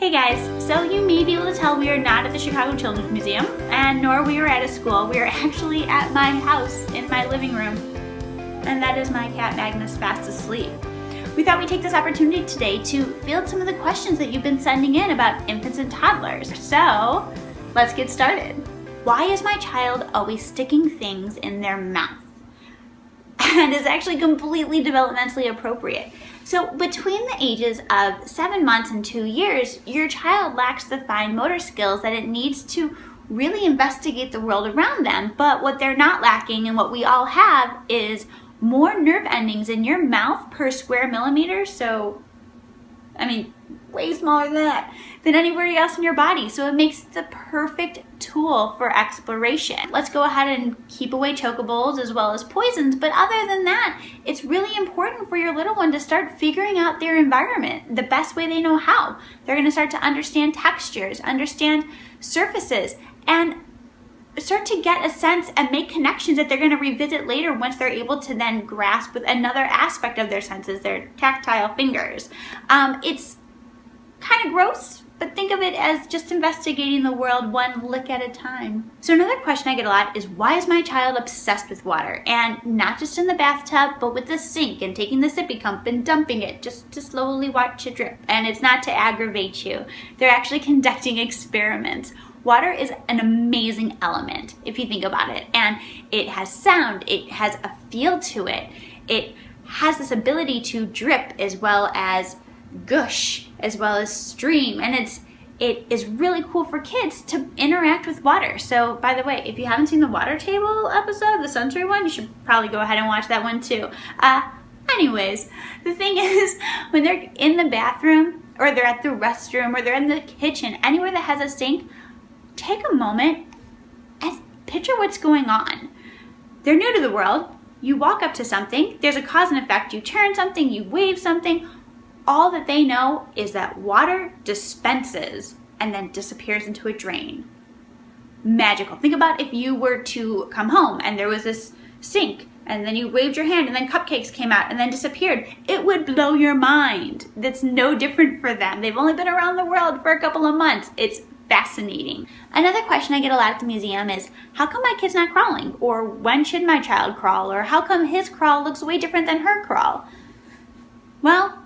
Hey guys, so you may be able to tell we are not at the Chicago Children's Museum, and nor we are at a school. We are actually at my house in my living room, and that is my cat Magnus fast asleep. We thought we'd take this opportunity today to field some of the questions that you've been sending in about infants and toddlers. So let's get started. Why is my child always sticking things in their mouth? And is actually completely developmentally appropriate. So between the ages of 7 months and 2 years, your child lacks the fine motor skills that it needs to really investigate the world around them. But what they're not lacking, and what we all have, is more nerve endings in your mouth per square millimeter. So, I mean, way smaller than that, than anywhere else in your body. So it makes the perfect tool for exploration. Let's go ahead and keep away chokables as well as poisons. But other than that, it's really important for your little one to start figuring out their environment the best way they know how. They're going to start to understand textures, understand surfaces, and start to get a sense and make connections that they're going to revisit later once they're able to then grasp with another aspect of their senses, their tactile fingers. It's kind of gross, but think of it as just investigating the world one lick at a time. So another question I get a lot is, why is my child obsessed with water? And not just in the bathtub, but with the sink and taking the sippy cup and dumping it just to slowly watch it drip. And it's not to aggravate you. They're actually conducting experiments. Water is an amazing element if you think about it. And it has sound, it has a feel to it. It has this ability to drip as well as gush, as well as stream, and it is really cool for kids to interact with water. So by the way, if you haven't seen the water table episode, the sensory one, you should probably go ahead and watch that one too. Anyways, the thing is, when they're in the bathroom or they're at the restroom or they're in the kitchen, anywhere that has a sink, take a moment and picture what's going on. They're new to the world. You walk up to something, there's a cause and effect, you turn something, you wave something. All that they know is that water dispenses and then disappears into a drain. Magical. Think about if you were to come home and there was this sink and then you waved your hand and then cupcakes came out and then disappeared. It would blow your mind. That's no different for them. They've only been around the world for a couple of months. It's fascinating. Another question I get a lot at the museum is, how come my kid's not crawling? Or when should my child crawl? Or how come his crawl looks way different than her crawl? Well,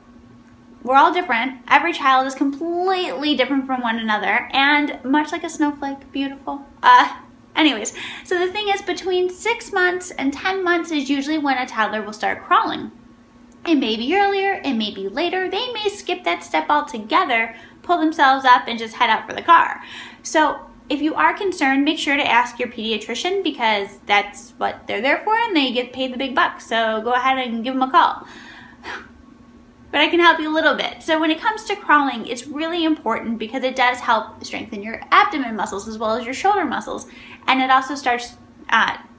we're all different. Every child is completely different from one another, and much like a snowflake, beautiful. Anyways, so the thing is, between 6 months and 10 months is usually when a toddler will start crawling. It may be earlier, it may be later. They may skip that step altogether, pull themselves up, and just head out for the car. So if you are concerned, make sure to ask your pediatrician, because that's what they're there for, and they get paid the big bucks. So go ahead and give them a call. But I can help you a little bit. So when it comes to crawling, it's really important because it does help strengthen your abdomen muscles as well as your shoulder muscles. And it also starts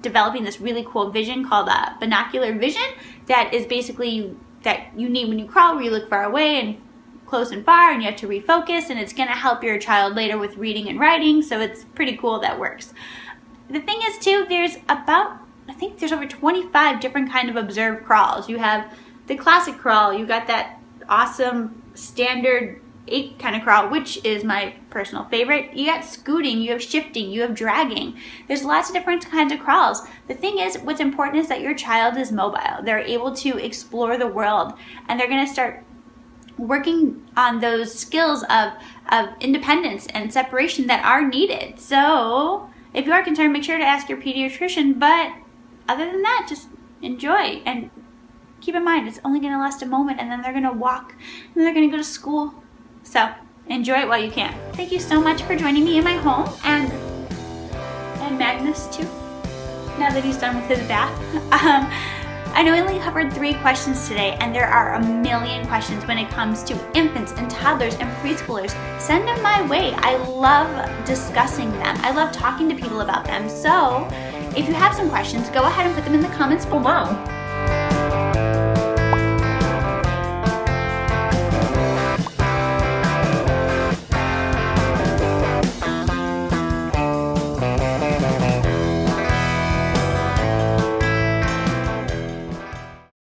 developing this really cool vision called binocular vision that is basically that you need when you crawl, where you look far away and close and far, and you have to refocus, and it's gonna help your child later with reading and writing. So it's pretty cool that works. The thing is too, I think there's over 25 different kind of observed crawls. You have the classic crawl, you got that awesome standard 8 kind of crawl, which is my personal favorite. You got scooting, you have shifting, you have dragging. There's lots of different kinds of crawls. The thing is, what's important is that your child is mobile. They're able to explore the world, and they're gonna start working on those skills of independence and separation that are needed. So if you are concerned, make sure to ask your pediatrician, but other than that, just enjoy. And keep in mind, it's only going to last a moment, and then they're going to walk, and then they're going to go to school. So enjoy it while you can. Thank you so much for joining me in my home, and Magnus too, now that he's done with his bath. I know we only covered 3 questions today, and there are a million questions when it comes to infants and toddlers and preschoolers. Send them my way. I love discussing them. I love talking to people about them. So if you have some questions, go ahead and put them in the comments below.